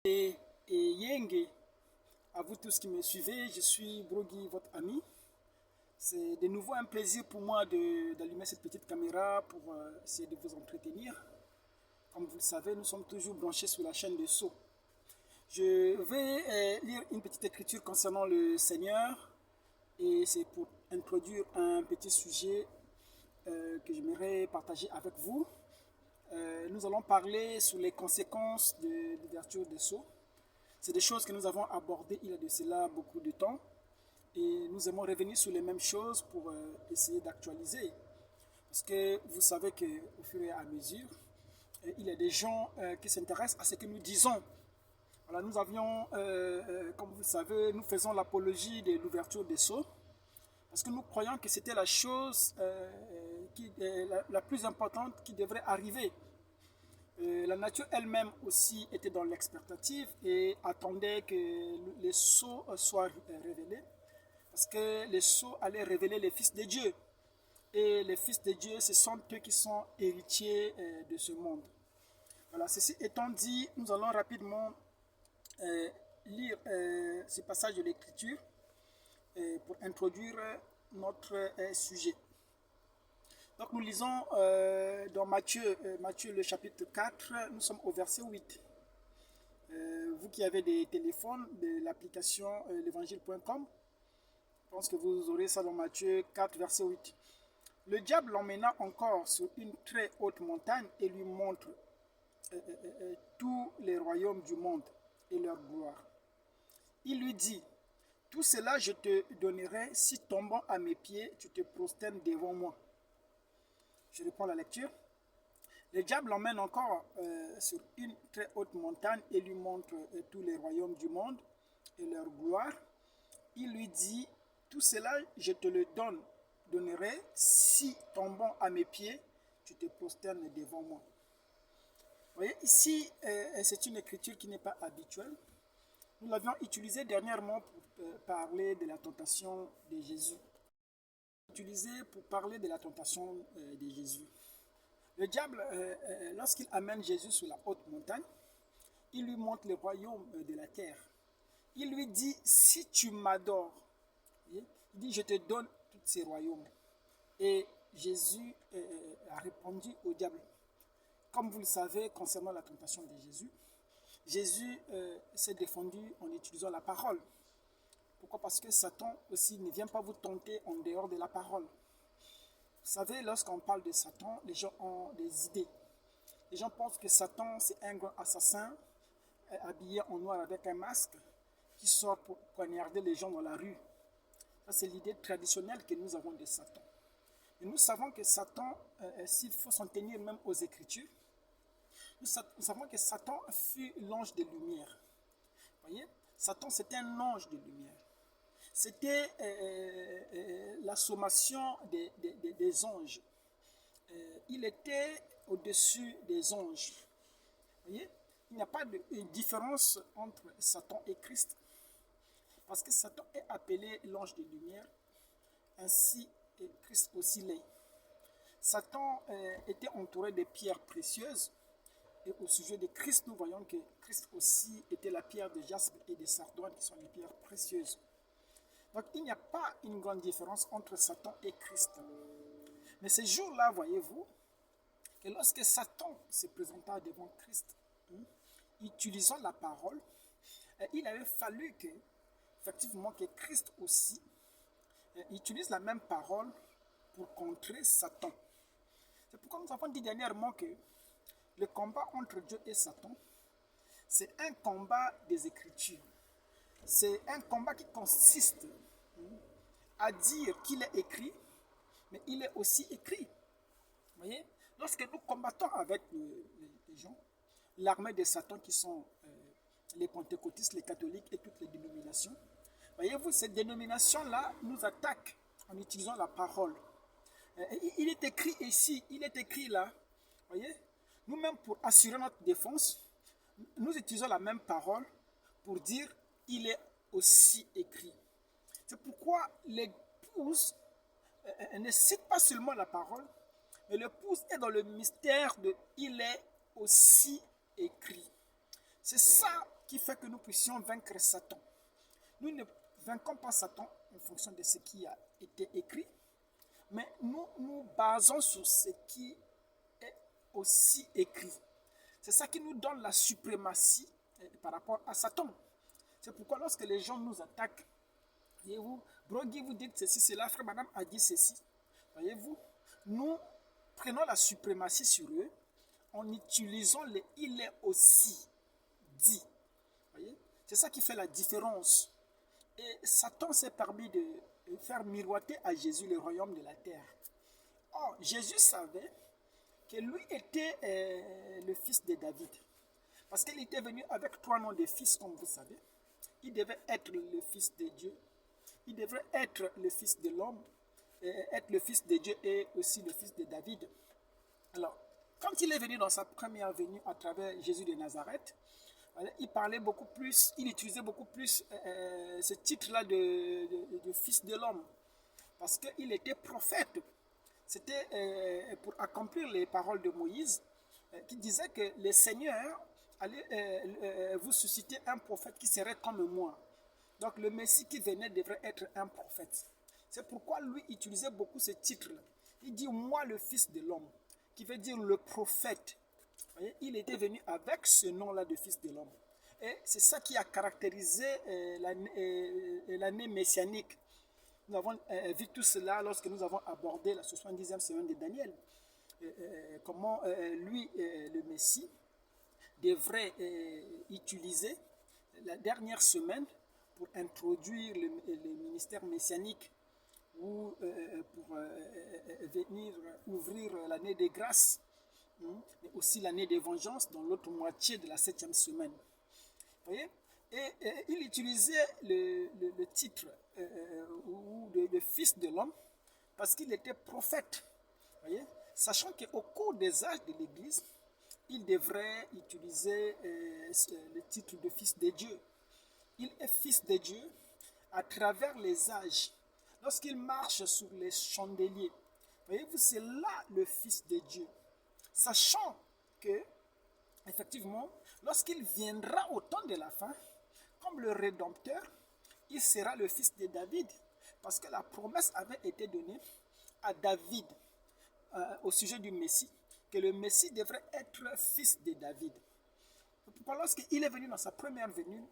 Et Yenge, à vous tous qui me suivez, je suis Brogui, votre ami. C'est de nouveau un plaisir pour moi d'allumer cette petite caméra pour essayer de vous entretenir. Comme vous le savez, nous sommes toujours branchés sur la chaîne de Sceaux. Je vais lire une petite écriture concernant le Seigneur et c'est pour introduire un petit sujet que j'aimerais partager avec vous. Nous allons parler sur les conséquences de l'ouverture des Sceaux. C'est des choses que nous avons abordées il y a de cela beaucoup de temps et nous aimons revenir sur les mêmes choses pour essayer d'actualiser. Parce que vous savez qu'au fur et à mesure, il y a des gens qui s'intéressent à ce que nous disons. Voilà, nous avions, comme vous le savez, nous faisons l'apologie de l'ouverture des Sceaux parce que nous croyons que c'était la chose la plus importante qui devrait arriver. La nature elle-même aussi était dans l'expectative et attendait que les sceaux soient révélés parce que les sceaux allaient révéler les fils de Dieu. Et les fils de Dieu, ce sont eux qui sont héritiers de ce monde. Voilà, ceci étant dit, nous allons rapidement lire ce passage de l'Écriture pour introduire notre sujet. Donc nous lisons dans Matthieu le chapitre 4, nous sommes au verset 8. Vous qui avez des téléphones, de l'application l'évangile.com, je pense que vous aurez ça dans Matthieu 4, verset 8. Le diable l'emmena encore sur une très haute montagne et lui montre tous les royaumes du monde et leur gloire. Il lui dit, tout cela je te donnerai si tombant à mes pieds, tu te prosternes devant moi. Je reprends la lecture. Le diable l'emmène encore sur une très haute montagne et lui montre tous les royaumes du monde et leur gloire. Il lui dit, tout cela je te le donnerai si tombant à mes pieds, tu te prosternes devant moi. Vous voyez, ici, c'est une écriture qui n'est pas habituelle. Nous l'avions utilisée dernièrement pour parler de la tentation de Jésus. Utilisé pour parler de la tentation de Jésus. Le diable, lorsqu'il amène Jésus sur la haute montagne, il lui montre le royaume de la terre. Il lui dit, si tu m'adores, il dit, je te donne tous ces royaumes. Et Jésus a répondu au diable. Comme vous le savez, concernant la tentation de Jésus, Jésus s'est défendu en utilisant la parole. Pourquoi? Parce que Satan aussi ne vient pas vous tenter en dehors de la parole. Vous savez, lorsqu'on parle de Satan, les gens ont des idées. Les gens pensent que Satan, c'est un grand assassin habillé en noir avec un masque qui sort pour poignarder les gens dans la rue. Ça, c'est l'idée traditionnelle que nous avons de Satan. Et nous savons que Satan, s'il faut s'en tenir même aux Écritures, nous savons que Satan fut l'ange de lumière. Vous voyez, Satan, c'était un ange de lumière. C'était la sommation des anges. Il était au-dessus des anges. Vous voyez, il n'y a pas de différence entre Satan et Christ. Parce que Satan est appelé l'ange de lumière, ainsi et Christ aussi l'est. Satan était entouré de pierres précieuses. Et au sujet de Christ, nous voyons que Christ aussi était la pierre de jaspe et de sardoine, qui sont les pierres précieuses. Donc il n'y a pas une grande différence entre Satan et Christ. Mais ce jour-là, voyez-vous, que lorsque Satan se présenta devant Christ, utilisant la parole, il avait fallu que, effectivement, que Christ aussi utilise la même parole pour contrer Satan. C'est pourquoi nous avons dit dernièrement que le combat entre Dieu et Satan, c'est un combat des Écritures. C'est un combat qui consiste à dire qu'il est écrit, mais il est aussi écrit. Vous voyez, lorsque nous combattons avec les gens, l'armée de Satan qui sont les pentecôtistes, les catholiques et toutes les dénominations, voyez-vous, ces dénominations-là nous attaquent en utilisant la parole. Il est écrit ici, il est écrit là, voyez, nous-mêmes pour assurer notre défense, nous utilisons la même parole pour dire il est aussi écrit. C'est pourquoi l'épouse ne cite pas seulement la parole, mais l'épouse est dans le mystère de il est aussi écrit. C'est ça qui fait que nous puissions vaincre Satan. Nous ne vainquons pas Satan en fonction de ce qui a été écrit, mais nous nous basons sur ce qui est aussi écrit. C'est ça qui nous donne la suprématie par rapport à Satan. C'est pourquoi lorsque les gens nous attaquent, voyez-vous, Brogui vous dit ceci, cela, frère madame a dit ceci, voyez-vous, nous prenons la suprématie sur eux en utilisant le « il est aussi dit ». Voyez, c'est ça qui fait la différence. Et Satan s'est permis de faire miroiter à Jésus le royaume de la terre. Or, Jésus savait que lui était le fils de David. Parce qu'il était venu avec 3 noms de fils, comme vous savez. Il devait être le fils de Dieu. Il devrait être le fils de l'homme, être le fils de Dieu et aussi le fils de David. Alors, quand il est venu dans sa première venue à travers Jésus de Nazareth, il parlait beaucoup plus, il utilisait beaucoup plus ce titre-là de fils de l'homme. Parce qu'il était prophète. C'était pour accomplir les paroles de Moïse, qui disait que le Seigneur allait vous susciter un prophète qui serait comme moi. Donc le Messie qui venait devrait être un prophète. C'est pourquoi lui utilisait beaucoup ce titre-là. Il dit « moi le fils de l'homme », qui veut dire le prophète. Vous voyez, il était venu avec ce nom-là de fils de l'homme. Et c'est ça qui a caractérisé l'année messianique. Nous avons vu tout cela lorsque nous avons abordé la 70e semaine de Daniel. Comment lui, le Messie, devrait utiliser la dernière semaine pour introduire le ministère messianique ou pour venir ouvrir l'année des grâces, mais aussi l'année des vengeances dans l'autre moitié de la 7e semaine. Vous voyez? Et il utilisait le titre ou de fils de l'homme parce qu'il était prophète. Vous voyez? Sachant qu'au cours des âges de l'Église, il devrait utiliser le titre de fils de Dieu. Il est fils de Dieu à travers les âges. Lorsqu'il marche sur les chandeliers, voyez-vous, c'est là le fils de Dieu. Sachant que, effectivement, lorsqu'il viendra au temps de la fin, comme le Rédempteur, il sera le fils de David. Parce que la promesse avait été donnée à David au sujet du Messie, que le Messie devrait être fils de David. Pourquoi lorsqu'il est venu dans sa première venue,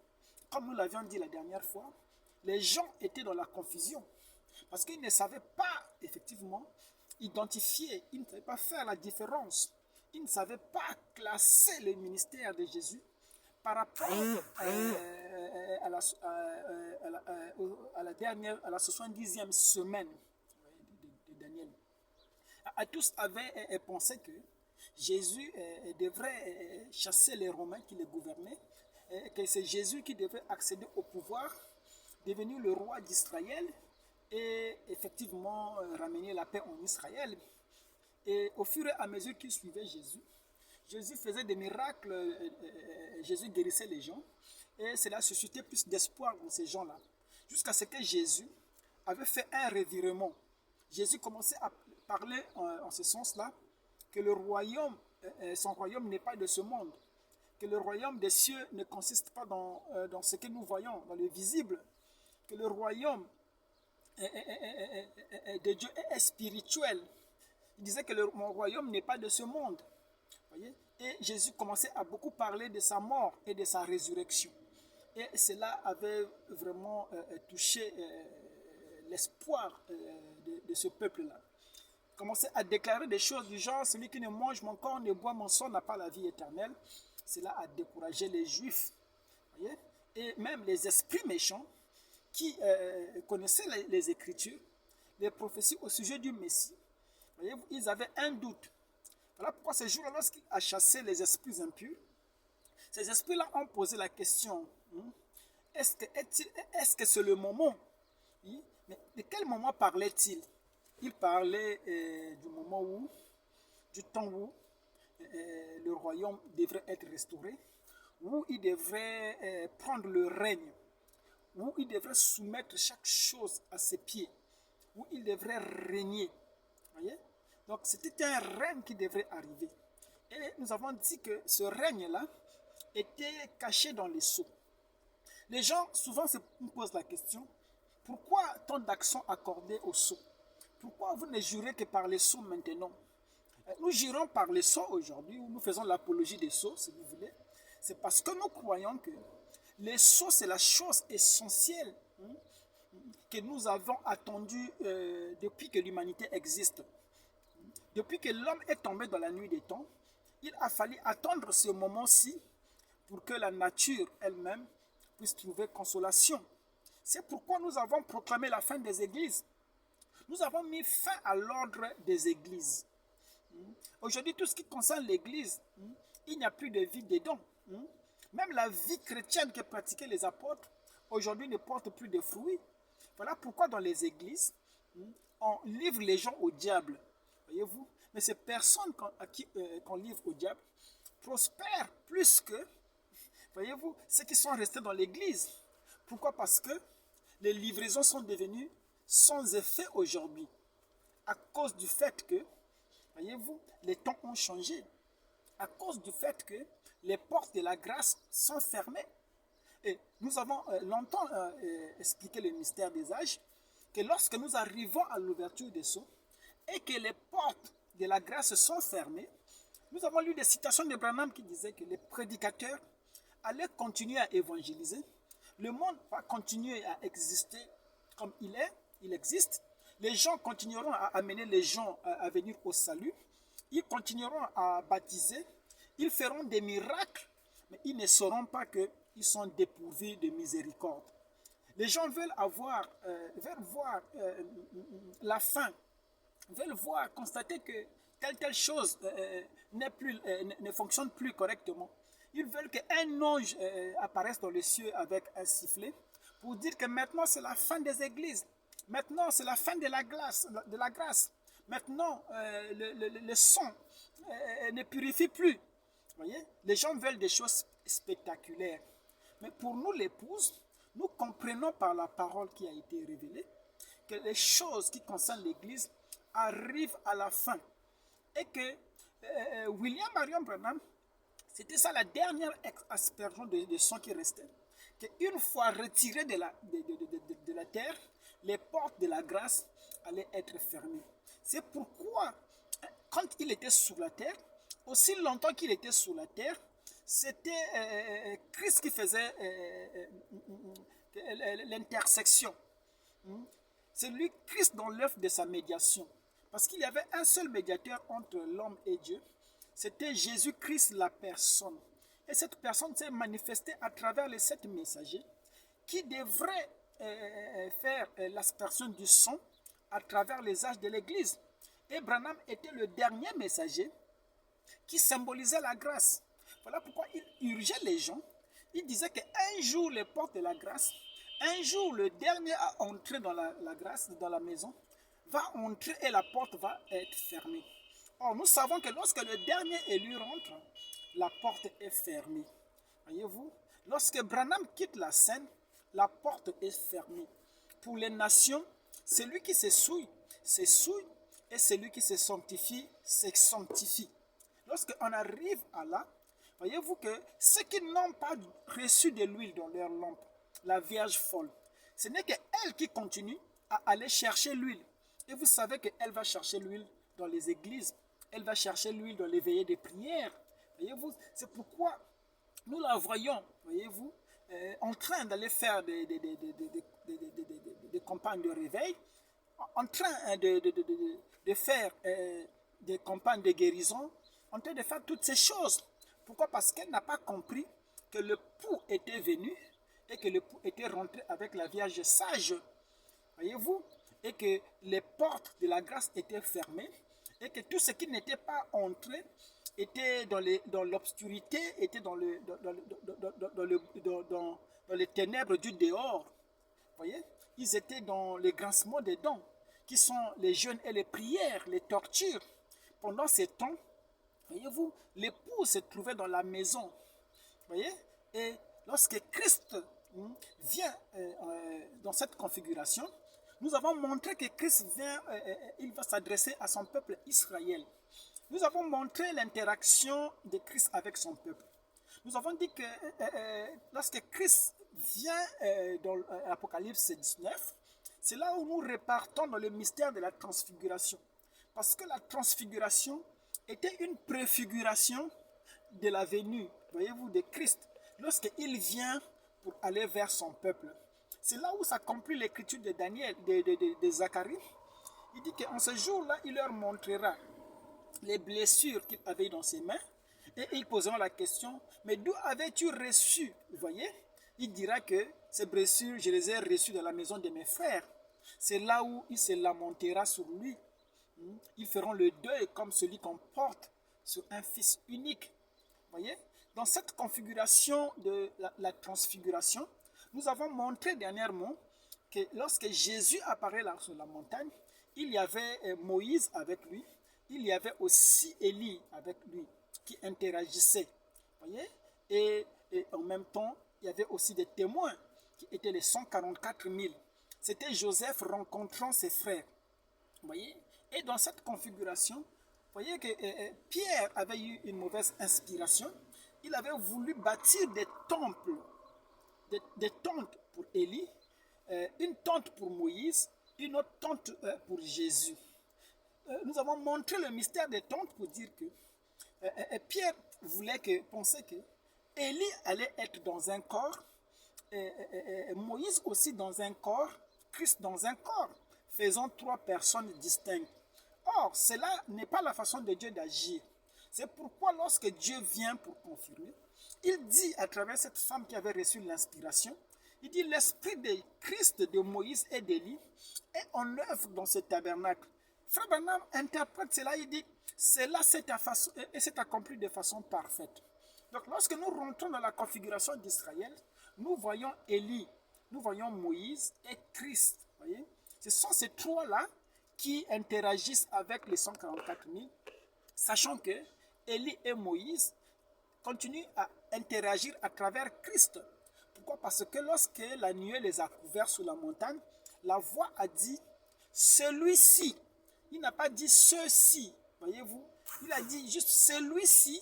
comme nous l'avions dit la dernière fois, les gens étaient dans la confusion. Parce qu'ils ne savaient pas, effectivement, identifier, ils ne savaient pas faire la différence. Ils ne savaient pas classer le ministère de Jésus par rapport à la 70e semaine de Daniel. À tous avaient pensé que Jésus devrait chasser les Romains qui les gouvernaient, que c'est Jésus qui devait accéder au pouvoir, devenir le roi d'Israël et effectivement ramener la paix en Israël. Et au fur et à mesure qu'il suivait Jésus, Jésus faisait des miracles, Jésus guérissait les gens et cela suscitait plus d'espoir dans ces gens-là. Jusqu'à ce que Jésus avait fait un revirement. Jésus commençait à parler en ce sens-là que le royaume, son royaume n'est pas de ce monde, que le royaume des cieux ne consiste pas dans ce que nous voyons, dans le visible, que le royaume de Dieu est spirituel. Il disait que mon royaume n'est pas de ce monde. Voyez? Et Jésus commençait à beaucoup parler de sa mort et de sa résurrection. Et cela avait vraiment touché l'espoir de ce peuple-là. Il commençait à déclarer des choses du genre, celui qui ne mange mon corps, ne boit mon sang, n'a pas la vie éternelle. Cela a découragé les Juifs. Voyez? Et même les esprits méchants qui connaissaient les Écritures, les prophéties au sujet du Messie. Voyez, ils avaient un doute. Voilà pourquoi ce jour-là, lorsqu'il a chassé les esprits impurs, ces esprits-là ont posé la question, est-ce que c'est le moment? Oui, mais de quel moment parlait-il? Il parlait du temps où le royaume devrait être restauré, où il devrait prendre le règne, où il devrait soumettre chaque chose à ses pieds, où il devrait régner. Voyez? Donc c'était un règne qui devrait arriver. Et nous avons dit que ce règne-là étaient cachés dans les seaux. Les gens souvent se posent la question, pourquoi tant d'accent accordé aux seaux? Pourquoi vous ne jurez que par les seaux maintenant? Nous jurons par les seaux aujourd'hui, ou nous faisons l'apologie des seaux, si vous voulez. C'est parce que nous croyons que les seaux, c'est la chose essentielle que nous avons attendue depuis que l'humanité existe. Depuis que l'homme est tombé dans la nuit des temps, il a fallu attendre ce moment-ci pour que la nature elle-même puisse trouver consolation. C'est pourquoi nous avons proclamé la fin des églises. Nous avons mis fin à l'ordre des églises. Aujourd'hui, tout ce qui concerne l'église, il n'y a plus de vie dedans. Même la vie chrétienne que pratiquaient les apôtres, aujourd'hui ne porte plus de fruits. Voilà pourquoi dans les églises, on livre les gens au diable. Voyez-vous? Mais ces personnes qu'on livre au diable prospèrent plus que, voyez-vous, ceux qui sont restés dans l'église. Pourquoi? Parce que les livraisons sont devenues sans effet aujourd'hui. À cause du fait que, voyez-vous, les temps ont changé. À cause du fait que les portes de la grâce sont fermées. Et nous avons longtemps expliqué le mystère des âges, que lorsque nous arrivons à l'ouverture des sceaux et que les portes de la grâce sont fermées, nous avons lu des citations de Branham qui disaient que les prédicateurs allaient continuer à évangéliser. Le monde va continuer à exister comme il existe. Les gens continueront à amener les gens à venir au salut. Ils continueront à baptiser. Ils feront des miracles, mais ils ne sauront pas qu'ils sont dépourvus de miséricorde. Les gens veulent voir la fin, veulent voir, constater que telle chose ne fonctionne plus correctement. Ils veulent qu'un ange apparaisse dans les cieux avec un sifflet pour dire que maintenant c'est la fin des églises. Maintenant c'est la fin de la grâce. Maintenant le sang ne purifie plus. Voyez, les gens veulent des choses spectaculaires. Mais pour nous, l'épouse, nous comprenons par la parole qui a été révélée que les choses qui concernent l'Église arrivent à la fin. Et que William Marion Branham, c'était ça la dernière aspersion de sang qui restait. Qu'une fois retiré de la terre, les portes de la grâce allaient être fermées. C'est pourquoi, quand il était sur la terre, aussi longtemps qu'il était sur la terre, c'était Christ qui faisait l'intersection. C'est lui, Christ, dans l'œuvre de sa médiation. Parce qu'il y avait un seul médiateur entre l'homme et Dieu. C'était Jésus-Christ, la personne. Et cette personne s'est manifestée à travers les 7 messagers qui devraient faire l'aspersion du sang à travers les âges de l'Église. Et Branham était le dernier messager qui symbolisait la grâce. Voilà pourquoi il urgeait les gens. Il disait qu'un jour, les portes de la grâce, un jour, le dernier à entrer dans la grâce, dans la maison, va entrer et la porte va être fermée. Or, nous savons que lorsque le dernier élu rentre, la porte est fermée. Voyez-vous, lorsque Branham quitte la scène, la porte est fermée. Pour les nations, celui qui se souille, et celui qui se sanctifie, Lorsqu'on arrive à là, voyez-vous que ceux qui n'ont pas reçu de l'huile dans leur lampe, la Vierge folle, ce n'est qu'elle qui continue à aller chercher l'huile. Et vous savez qu'elle va chercher l'huile dans les églises, elle va chercher l'huile dans les veillées de prière. Voyez-vous, c'est pourquoi nous la voyons, voyez-vous, en train d'aller faire des campagnes de réveil, en train de faire des campagnes de guérison, en train de faire toutes ces choses. Pourquoi? Parce qu'elle n'a pas compris que le pou était venu et que le pou était rentré avec la Vierge sage. Voyez-vous? Et que les portes de la grâce étaient fermées et que tout ce qui n'était pas entré était dans l'obscurité, était dans les ténèbres du dehors. Voyez? Ils étaient dans les grincements des dents, qui sont les jeûnes et les prières, les tortures. Pendant ces temps, voyez-vous, l'époux se trouvait dans la maison. Voyez? Et lorsque Christ vient dans cette configuration, nous avons montré que Christ vient, il va s'adresser à son peuple Israël. Nous avons montré l'interaction de Christ avec son peuple. Nous avons dit que lorsque Christ vient dans l'Apocalypse 19, c'est là où nous repartons dans le mystère de la transfiguration. Parce que la transfiguration était une préfiguration de la venue, voyez-vous, de Christ, lorsqu'il vient pour aller vers son peuple. C'est là où s'accomplit l'écriture de Daniel, de Zacharie. Il dit qu'en ce jour-là, il leur montrera les blessures qu'il avait dans ses mains, et ils poseront la question, mais d'où avais-tu reçu? Vous voyez, il dira que ces blessures, je les ai reçues dans la maison de mes frères. C'est là où il se lamentera sur lui. Ils feront le deuil comme celui qu'on porte sur un fils unique. Vous voyez, dans cette configuration de la transfiguration, nous avons montré dernièrement que lorsque Jésus apparaît là sur la montagne, il y avait Moïse avec lui, il y avait aussi Élie avec lui qui interagissaient. Vous voyez, et en même temps, il y avait aussi des témoins qui étaient les 144 000. C'était Joseph rencontrant ses frères. Vous voyez, et dans cette configuration, vous voyez que Pierre avait eu une mauvaise inspiration. Il avait voulu bâtir des temples, des tentes pour Élie, une tente pour Moïse, une autre tente pour Jésus. Nous avons montré le mystère des tentes pour dire que Pierre pensait que Élie allait être dans un corps, Moïse aussi dans un corps, Christ dans un corps, faisant trois personnes distinctes. Or, cela n'est pas la façon de Dieu d'agir. C'est pourquoi lorsque Dieu vient pour confirmer, il dit à travers cette femme qui avait reçu l'inspiration, il dit l'esprit de Christ, de Moïse et d'Élie est en œuvre dans ce tabernacle. Frère Branham interprète cela, il dit cela s'est accompli de façon parfaite. Donc lorsque nous rentrons dans la configuration d'Israël, nous voyons Élie, nous voyons Moïse et Christ. Voyez, ce sont ces trois-là qui interagissent avec les 144 000, sachant que Élie et Moïse continuent à interagir à travers Christ. Pourquoi? Parce que lorsque la nuée les a couverts sous la montagne, la voix a dit celui-ci. Il n'a pas dit ceux-ci, voyez-vous. Il a dit juste celui-ci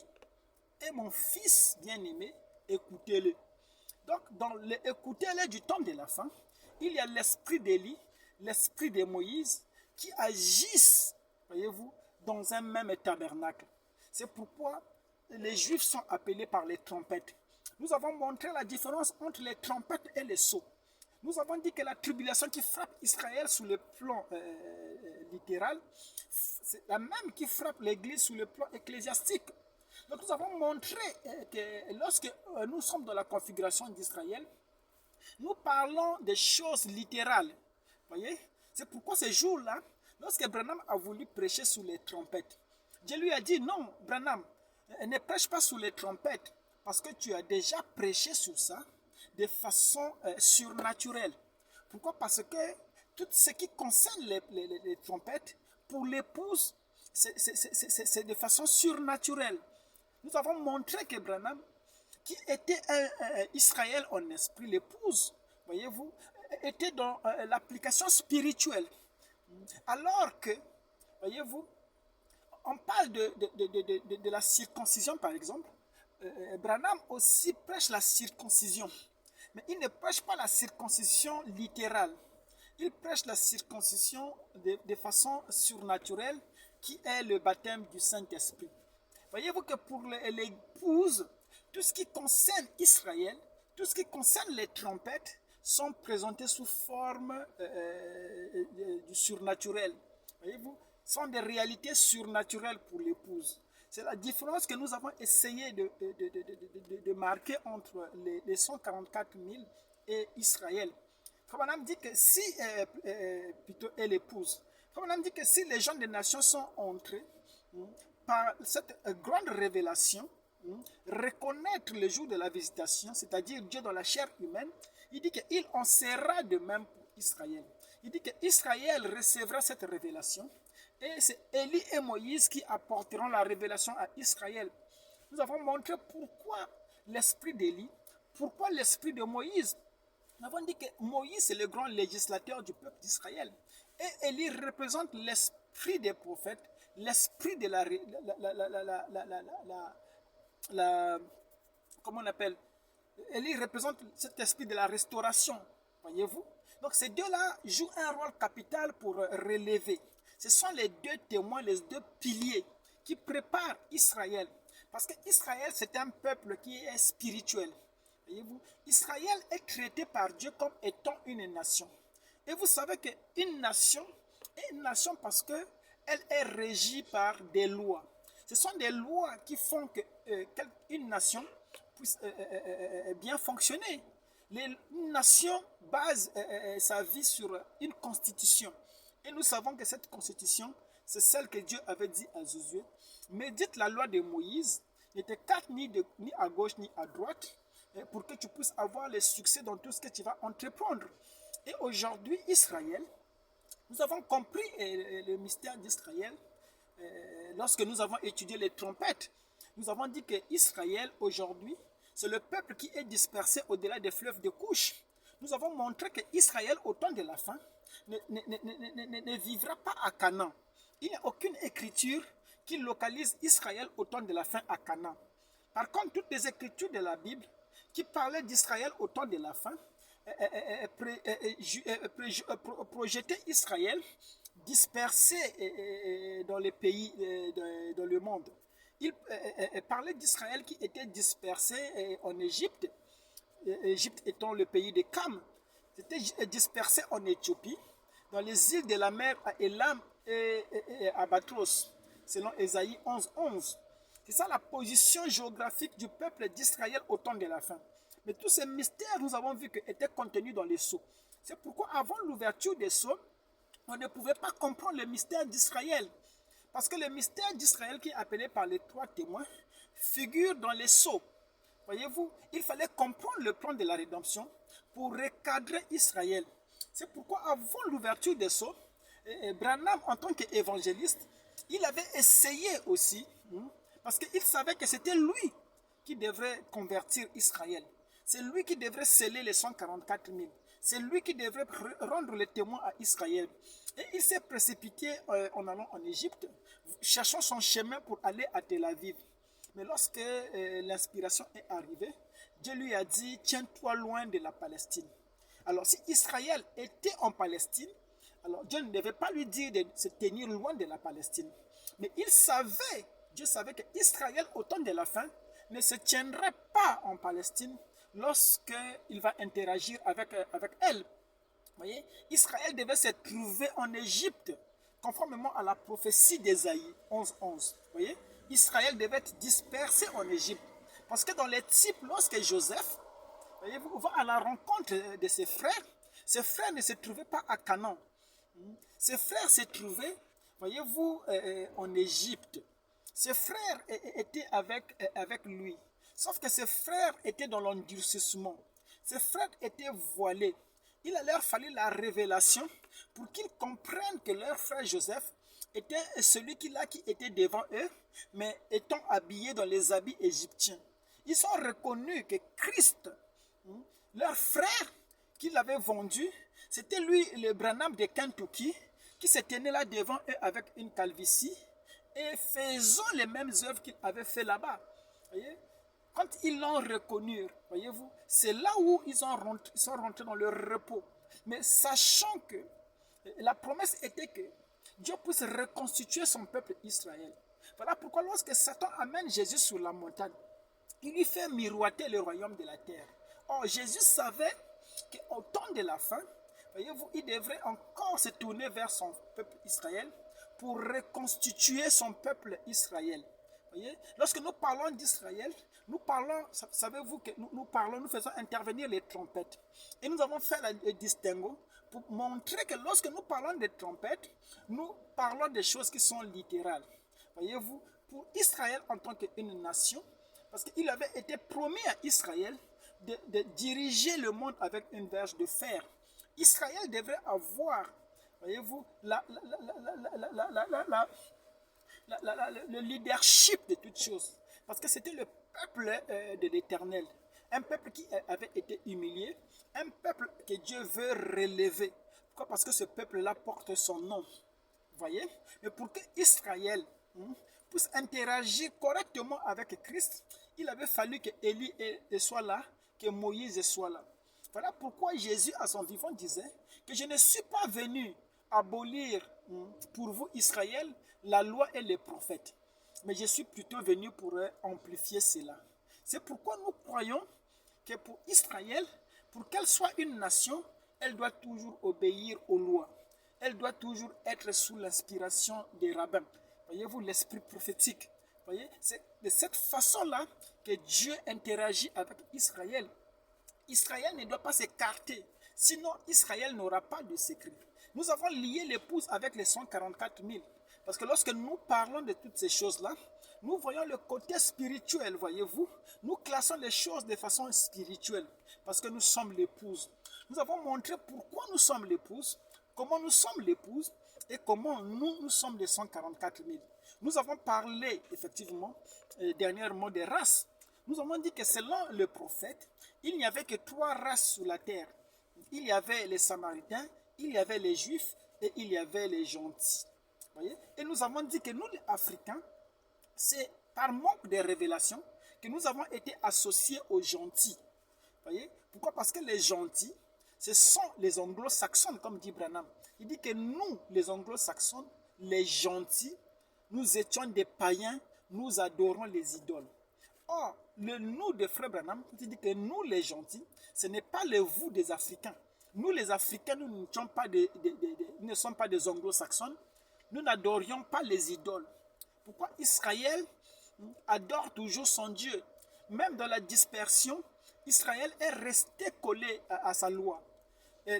est mon fils bien-aimé, écoutez-le. Donc, dans le écoutez-le du temps de la fin, il y a l'esprit d'Élie, l'esprit de Moïse qui agissent, voyez-vous, dans un même tabernacle. C'est pourquoi les Juifs sont appelés par les trompettes. Nous avons montré la différence entre les trompettes et les sceaux. Nous avons dit que la tribulation qui frappe Israël sous le plan littéral, c'est la même qui frappe l'Église sous le plan ecclésiastique. Donc nous avons montré que lorsque nous sommes dans la configuration d'Israël, nous parlons des choses littérales. Voyez, c'est pourquoi ce jour-là, lorsque Branham a voulu prêcher sous les trompettes, Dieu lui a dit non, Branham, ne prêche pas sous les trompettes, parce que tu as déjà prêché sur ça de façon surnaturelle. Pourquoi? Parce que tout ce qui concerne les trompettes, pour l'épouse, c'est de façon surnaturelle. Nous avons montré que Branham, qui était Israël en esprit, l'épouse, voyez-vous, était dans l'application spirituelle. Alors que, voyez-vous, on parle de la circoncision par exemple, Branham aussi prêche la circoncision. Mais il ne prêche pas la circoncision littérale. Il prêche la circoncision de façon surnaturelle qui est le baptême du Saint-Esprit. Voyez-vous que pour l'épouse, tout ce qui concerne Israël, tout ce qui concerne les trompettes, sont présentés sous forme du surnaturel. Voyez-vous, sont des réalités surnaturelles pour l'épouse. C'est la différence que nous avons essayé de marquer entre les 144 000 et Israël. Frère dit que si, plutôt, et l'épouse, Frère dit que si les gens des nations sont entrés par cette grande révélation, reconnaître le jour de la visitation, c'est-à-dire Dieu dans la chair humaine, il dit qu'il en sera de même pour Israël. Il dit qu'Israël recevra cette révélation et c'est Élie et Moïse qui apporteront la révélation à Israël. Nous avons montré pourquoi l'esprit d'Élie, pourquoi l'esprit de Moïse. Nous avons dit que Moïse est le grand législateur du peuple d'Israël et Élie représente l'esprit des prophètes, l'esprit de comment on appelle, Élie représente cet esprit de la restauration, voyez-vous. Donc ces deux-là jouent un rôle capital pour relever. Ce sont les deux témoins, les deux piliers qui préparent Israël. Parce que Israël, c'est un peuple qui est spirituel. Voyez-vous, Israël est traité par Dieu comme étant une nation. Et vous savez qu'une nation est une nation parce qu'elle est régie par des lois. Ce sont des lois qui font qu'une nation puisse bien fonctionner. Une nation base sa vie sur une constitution. Et nous savons que cette constitution, c'est celle que Dieu avait dit à Josué. Médite la loi de Moïse, ne t'écarte ni à gauche ni à droite, pour que tu puisses avoir le succès dans tout ce que tu vas entreprendre. Et aujourd'hui, Israël, nous avons compris le mystère d'Israël lorsque nous avons étudié les trompettes. Nous avons dit que Israël, aujourd'hui, c'est le peuple qui est dispersé au-delà des fleuves de Couche. Nous avons montré que Israël, au temps de la fin, ne vivra pas à Canaan. Il n'y a aucune écriture qui localise Israël au temps de la fin à Canaan. Par contre, toutes les écritures de la Bible qui parlaient d'Israël au temps de la fin projetaient Israël dispersé dans les pays, dans le monde. Il parlait d'Israël qui était dispersé en Égypte, Égypte étant le pays de Cam. C'était dispersé en Éthiopie, dans les îles de la mer à Élam et à Batros, selon Ésaïe 11:11. C'est ça la position géographique du peuple d'Israël au temps de la fin. Mais tous ces mystères, nous avons vu qu'ils étaient contenus dans les sceaux. C'est pourquoi avant l'ouverture des sceaux, on ne pouvait pas comprendre le mystère d'Israël. Parce que le mystère d'Israël qui est appelé par les trois témoins figure dans les sceaux. Voyez-vous, il fallait comprendre le plan de la rédemption pour recadrer Israël. C'est pourquoi avant l'ouverture des sceaux, Branham, en tant qu'évangéliste, il avait essayé aussi, parce qu'il savait que c'était lui qui devrait convertir Israël. C'est lui qui devrait sceller les 144 000. C'est lui qui devrait rendre le témoin à Israël. Et il s'est précipité en allant en Égypte, cherchant son chemin pour aller à Tel Aviv. Mais lorsque l'inspiration est arrivée, Dieu lui a dit, tiens-toi loin de la Palestine. Alors si Israël était en Palestine, alors Dieu ne devait pas lui dire de se tenir loin de la Palestine. Mais il savait, Dieu savait qu'Israël, au temps de la fin, ne se tiendrait pas en Palestine lorsqu'il va interagir avec elle. Vous voyez, Israël devait se trouver en Égypte, conformément à la prophétie d'Ésaïe 11:11. Vous voyez, Israël devait être dispersé en Égypte. Parce que dans les types, lorsque Joseph, voyez-vous, va à la rencontre de ses frères ne se trouvaient pas à Canaan. Ses frères se trouvaient, voyez-vous, en Égypte. Ses frères étaient avec lui. Sauf que ses frères étaient dans l'endurcissement. Ses frères étaient voilés. Il a leur fallu la révélation pour qu'ils comprennent que leur frère Joseph était celui qui était devant eux, mais étant habillé dans les habits égyptiens. Ils ont reconnu que Christ, leur frère qui l'avait vendu, c'était lui, le Branham de Kentucky, qui se tenait là devant eux avec une calvitie et faisant les mêmes œuvres qu'il avait fait là-bas. Voyez? Quand ils l'ont reconnu, voyez-vous, c'est là où ils sont rentrés dans leur repos. Mais sachant que la promesse était que Dieu puisse reconstituer son peuple Israël. Voilà pourquoi lorsque Satan amène Jésus sur la montagne, il lui fait miroiter le royaume de la terre. Or, Jésus savait qu'au temps de la fin, voyez-vous, il devrait encore se tourner vers son peuple Israël pour reconstituer son peuple Israël. Voyez? Lorsque nous parlons d'Israël, nous parlons, savez-vous que nous faisons intervenir les trompettes. Et nous avons fait le distinguo pour montrer que lorsque nous parlons des trompettes, nous parlons des choses qui sont littérales. Voyez-vous, pour Israël en tant qu'une nation, parce qu'il avait été promis à Israël de diriger le monde avec une verge de fer. Israël devrait avoir, voyez-vous, le leadership de toutes choses. Parce que c'était le peuple de l'Éternel. Un peuple qui avait été humilié. Un peuple que Dieu veut relever. Pourquoi? Parce que ce peuple-là porte son nom. Vous voyez? Mais pour que Israël puisse interagir correctement avec Christ, Il avait fallu que Élie soit là, que Moïse soit là. Voilà pourquoi Jésus, à son vivant, disait que je ne suis pas venu abolir pour vous, Israël, la loi et les prophètes. Mais je suis plutôt venu pour amplifier cela. C'est pourquoi nous croyons que pour Israël, pour qu'elle soit une nation, elle doit toujours obéir aux lois. Elle doit toujours être sous l'inspiration des rabbins. Voyez-vous, l'esprit prophétique. Voyez, c'est de cette façon-là que Dieu interagit avec Israël. Israël ne doit pas s'écarter, sinon Israël n'aura pas de secret. Nous avons lié l'épouse avec les 144 000. Parce que lorsque nous parlons de toutes ces choses-là, nous voyons le côté spirituel, voyez-vous. Nous classons les choses de façon spirituelle, parce que nous sommes l'épouse. Nous avons montré pourquoi nous sommes l'épouse, comment nous sommes l'épouse, et comment nous sommes les 144 000. Nous avons parlé, effectivement, dernièrement des races. Nous avons dit que selon le prophète, il n'y avait que 3 races sur la terre. Il y avait les Samaritains, il y avait les Juifs et il y avait les gentils. Voyez? Et nous avons dit que nous, les Africains, c'est par manque de révélation que nous avons été associés aux gentils. Voyez? Pourquoi? Parce que les gentils, ce sont les anglo-saxons, comme dit Branham. Il dit que nous, les anglo-saxons, les gentils, nous étions des païens, nous adorons les idoles. Or, le nous de Frère Branham, il dit que nous, les gentils, ce n'est pas le vous des Africains. Nous, les Africains, nous ne sommes pas des anglo-saxons. Nous n'adorions pas les idoles. Pourquoi Israël adore toujours son Dieu? Même dans la dispersion, Israël est resté collé à sa loi.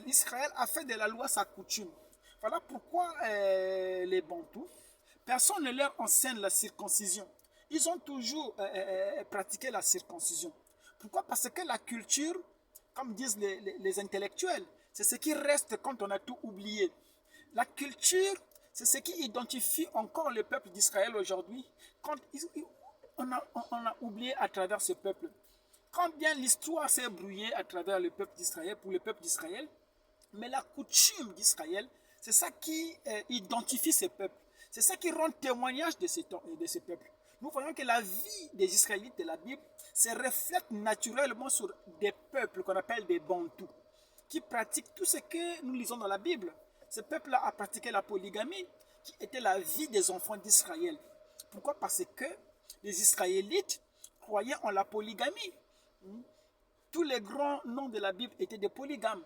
Israël a fait de la loi sa coutume. Voilà pourquoi les Bantous, personne ne leur enseigne la circoncision. Ils ont toujours pratiqué la circoncision. Pourquoi? Parce que la culture, comme disent les intellectuels, c'est ce qui reste quand on a tout oublié. La culture, c'est ce qui identifie encore le peuple d'Israël aujourd'hui, quand on a oublié à travers ce peuple. Quand bien l'histoire s'est brouillée à travers le peuple d'Israël, pour le peuple d'Israël, mais la coutume d'Israël, c'est ça qui identifie ce peuple. C'est ça qui rend témoignage de ce peuple. Nous voyons que la vie des Israélites de la Bible se reflète naturellement sur des peuples qu'on appelle des Bantous, qui pratiquent tout ce que nous lisons dans la Bible. Ce peuple-là a pratiqué la polygamie, qui était la vie des enfants d'Israël. Pourquoi? Parce que les Israélites croyaient en la polygamie. Tous les grands noms de la Bible étaient des polygames.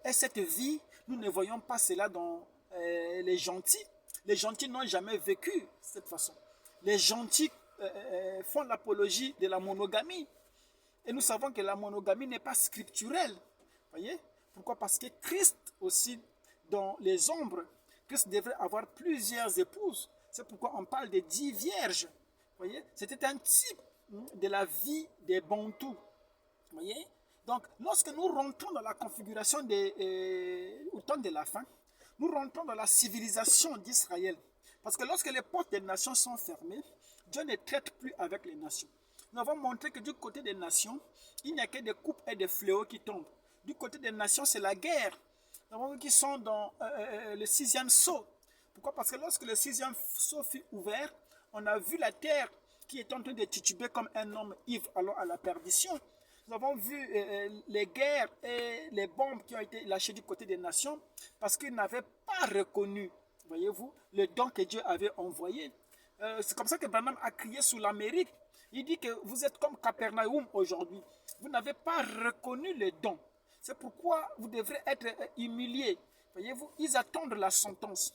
Et cette vie, nous ne voyons pas cela dans les gentils. Les gentils n'ont jamais vécu de cette façon. Les gentils font l'apologie de la monogamie. Et nous savons que la monogamie n'est pas scripturelle. Voyez? Pourquoi? Parce que Christ aussi, dans les ombres, Christ devrait avoir plusieurs épouses. C'est pourquoi on parle de 10 vierges. Voyez? C'était un type de la vie des Bantous. Voyez? Donc, lorsque nous rentrons dans la configuration au temps de la fin, nous rentrons dans la civilisation d'Israël. Parce que lorsque les portes des nations sont fermées, Dieu ne traite plus avec les nations. Nous avons montré que du côté des nations, il n'y a que des coupes et des fléaux qui tombent. Du côté des nations, c'est la guerre. Nous avons vu qu'ils sont dans le 6e sceau. Pourquoi? Parce que lorsque le 6e sceau fut ouvert, on a vu la terre qui est en train de tituber comme un homme ivre allant à la perdition. Nous avons vu les guerres et les bombes qui ont été lâchées du côté des nations parce qu'ils n'avaient pas reconnu, voyez-vous, le don que Dieu avait envoyé. C'est comme ça que Branham a crié sur l'Amérique. Il dit que vous êtes comme Capernaum aujourd'hui. Vous n'avez pas reconnu le don. C'est pourquoi vous devrez être humiliés. Voyez-vous, ils attendent la sentence.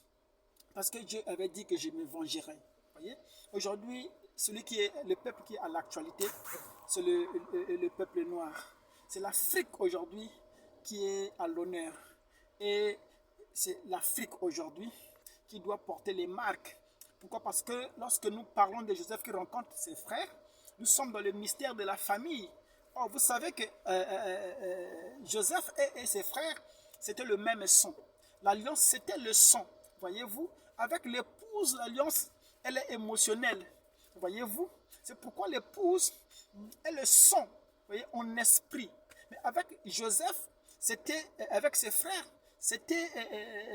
Parce que Dieu avait dit que je me vengerai. Voyez, aujourd'hui, le peuple qui est à l'actualité, c'est le peuple noir. C'est l'Afrique aujourd'hui qui est à l'honneur. Et c'est l'Afrique aujourd'hui qui doit porter les marques. Pourquoi? Parce que lorsque nous parlons de Joseph qui rencontre ses frères, nous sommes dans le mystère de la famille. Or, vous savez que Joseph et ses frères, c'était le même sang. L'alliance, c'était le sang. Voyez-vous, avec l'épouse, l'alliance, elle est émotionnelle. Voyez-vous, c'est pourquoi l'épouse est le sang, voyez, en esprit. Mais avec Joseph, c'était avec ses frères, c'était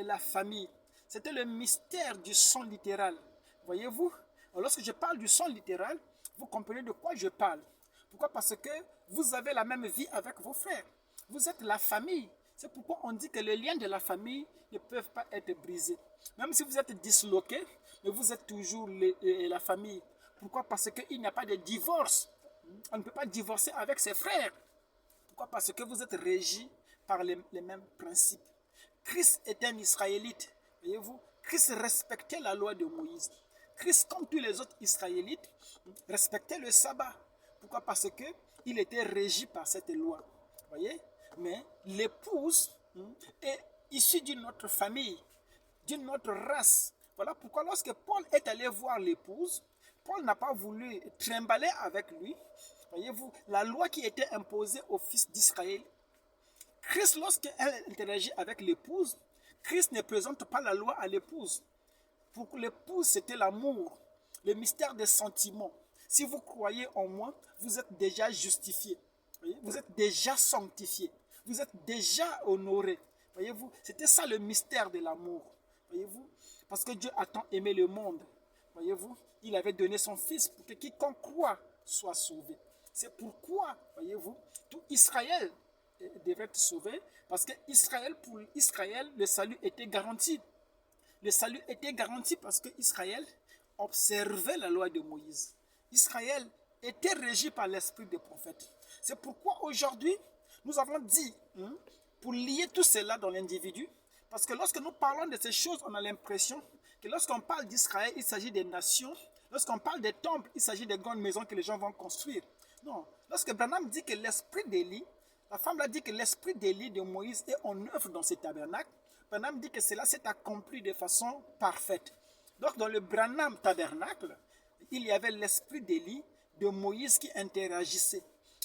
la famille. C'était le mystère du sang littéral. Voyez-vous, lorsque je parle du sang littéral, Vous comprenez de quoi je parle? Pourquoi? Parce que vous avez la même vie avec vos frères. Vous êtes la famille. C'est pourquoi on dit que les liens de la famille ne peuvent pas être brisés. Même si vous êtes disloqués, mais vous êtes toujours la famille. Pourquoi? Parce qu'il n'y a pas de divorce. On ne peut pas divorcer avec ses frères. Pourquoi? Parce que vous êtes régis par les mêmes principes. Christ est un Israélite. Voyez-vous, Christ respectait la loi de Moïse. Christ, comme tous les autres Israélites, respectait le sabbat. Pourquoi? Parce qu'il était régi par cette loi. Voyez? Mais l'épouse est issue d'une autre famille, d'une autre race. Voilà pourquoi lorsque Paul est allé voir l'épouse, Paul n'a pas voulu trimballer avec lui. Voyez-vous, la loi qui était imposée aux fils d'Israël. Christ, lorsqu'elle interagit avec l'épouse, Christ ne présente pas la loi à l'épouse. Pour l'épouse, c'était l'amour, le mystère des sentiments. Si vous croyez en moi, vous êtes déjà justifié. Vous êtes déjà sanctifié. Vous êtes déjà honoré. Voyez-vous, c'était ça le mystère de l'amour. Voyez-vous, parce que Dieu a tant aimé le monde. Voyez-vous, il avait donné son Fils pour que quiconque croit soit sauvé. C'est pourquoi, voyez-vous, tout Israël devait être sauvé, parce que Israël, pour Israël, le salut était garanti. Le salut était garanti parce que Israël observait la loi de Moïse. Israël était régi par l'esprit des prophètes. C'est pourquoi aujourd'hui, nous avons dit, pour lier tout cela dans l'individu, parce que lorsque nous parlons de ces choses, on a l'impression que lorsqu'on parle d'Israël, il s'agit des nations. Lorsqu'on parle des temples, il s'agit des grandes maisons que les gens vont construire. Non. Lorsque Branham dit que l'esprit d'Élie, la femme l'a dit que l'esprit d'Élie de Moïse est en œuvre dans ce tabernacle, Branham dit que cela s'est accompli de façon parfaite. Donc dans le Branham tabernacle, il y avait l'esprit d'Élie de Moïse qui interagissait.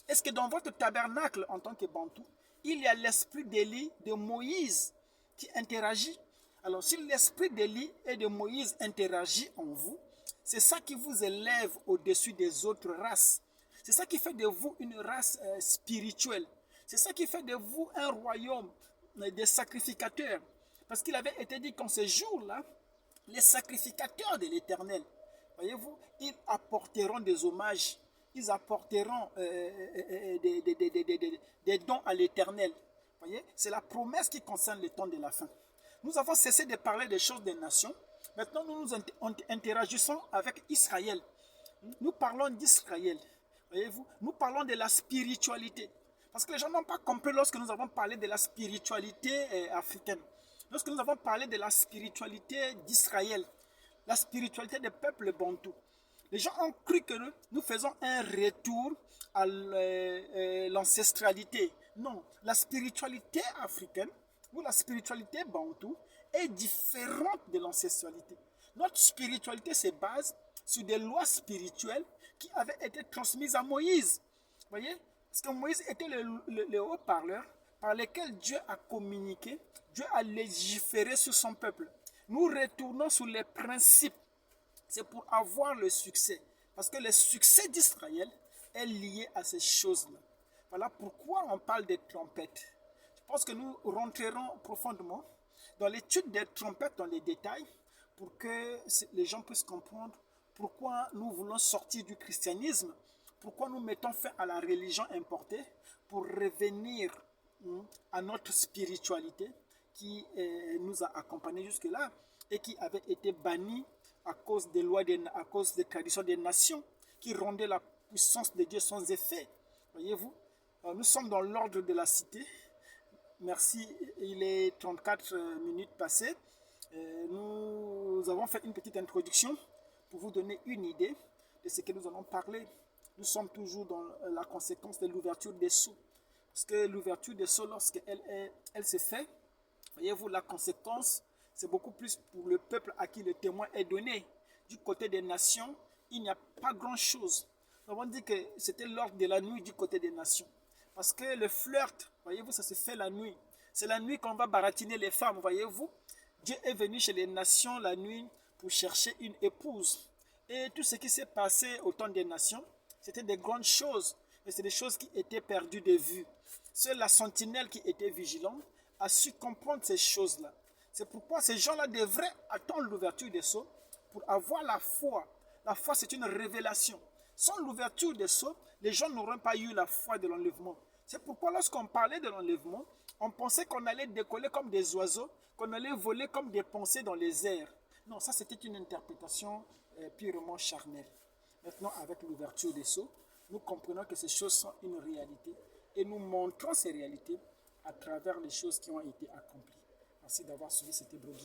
Est-ce que dans votre tabernacle en tant que Bantou, il y a l'esprit d'Élie de Moïse qui interagit? Alors si l'esprit d'Élie et de Moïse interagit en vous, c'est ça qui vous élève au-dessus des autres races. C'est ça qui fait de vous une race spirituelle. C'est ça qui fait de vous un royaume des sacrificateurs. Parce qu'il avait été dit qu'en ce jour-là, les sacrificateurs de l'Éternel, voyez-vous, ils apporteront des hommages, ils apporteront des dons à l'Éternel. Voyez, c'est la promesse qui concerne le temps de la fin. Nous avons cessé de parler des choses des nations. Maintenant, nous nous interagissons avec Israël. Nous parlons d'Israël. Voyez-vous, nous parlons de la spiritualité. Parce que les gens n'ont pas compris lorsque nous avons parlé de la spiritualité africaine. Lorsque nous avons parlé de la spiritualité d'Israël, la spiritualité des peuples bantous, les gens ont cru que nous faisons un retour à l'ancestralité. Non, la spiritualité africaine ou la spiritualité bantou est différente de l'ancestralité. Notre spiritualité se base sur des lois spirituelles qui avaient été transmises à Moïse. Vous voyez? Parce que Moïse était le haut-parleur par lequel Dieu a communiqué, Dieu a légiféré sur son peuple. Nous retournons sur les principes. C'est pour avoir le succès. Parce que le succès d'Israël est lié à ces choses-là. Voilà pourquoi on parle des trompettes. Je pense que nous rentrerons profondément dans l'étude des trompettes dans les détails pour que les gens puissent comprendre pourquoi nous voulons sortir du christianisme, pourquoi nous mettons fin à la religion importée pour revenir à notre spiritualité qui nous a accompagnés jusque-là et qui avait été bannie à cause des lois, à cause des traditions des nations qui rendaient la puissance de Dieu sans effet. Voyez-vous, nous sommes dans l'ordre de la cité. Merci, il est 34 minutes passées. Nous avons fait une petite introduction pour vous donner une idée de ce que nous allons parler. Nous sommes toujours dans la conséquence de l'ouverture des sceaux. Parce que l'ouverture des sceaux, lorsqu'elle se fait, voyez-vous, la conséquence, c'est beaucoup plus pour le peuple à qui le témoin est donné. Du côté des nations, il n'y a pas grand-chose. Nous avons dit que c'était l'ordre de la nuit du côté des nations. Parce que le flirt, voyez-vous, ça se fait la nuit. C'est la nuit qu'on va baratiner les femmes, voyez-vous. Dieu est venu chez les nations la nuit pour chercher une épouse. Et tout ce qui s'est passé au temps des nations, c'était des grandes choses. Mais c'est des choses qui étaient perdues de vue. Seule la sentinelle qui était vigilante a su comprendre ces choses-là. C'est pourquoi ces gens-là devraient attendre l'ouverture des sceaux pour avoir la foi. La foi, c'est une révélation. Sans l'ouverture des sceaux, les gens n'auraient pas eu la foi de l'enlèvement. C'est pourquoi lorsqu'on parlait de l'enlèvement, on pensait qu'on allait décoller comme des oiseaux, qu'on allait voler comme des pensées dans les airs. Non, ça c'était une interprétation purement charnelle. Maintenant, avec l'ouverture des sceaux, nous comprenons que ces choses sont une réalité et nous montrons ces réalités à travers les choses qui ont été accomplies. Merci d'avoir suivi cette hébreu.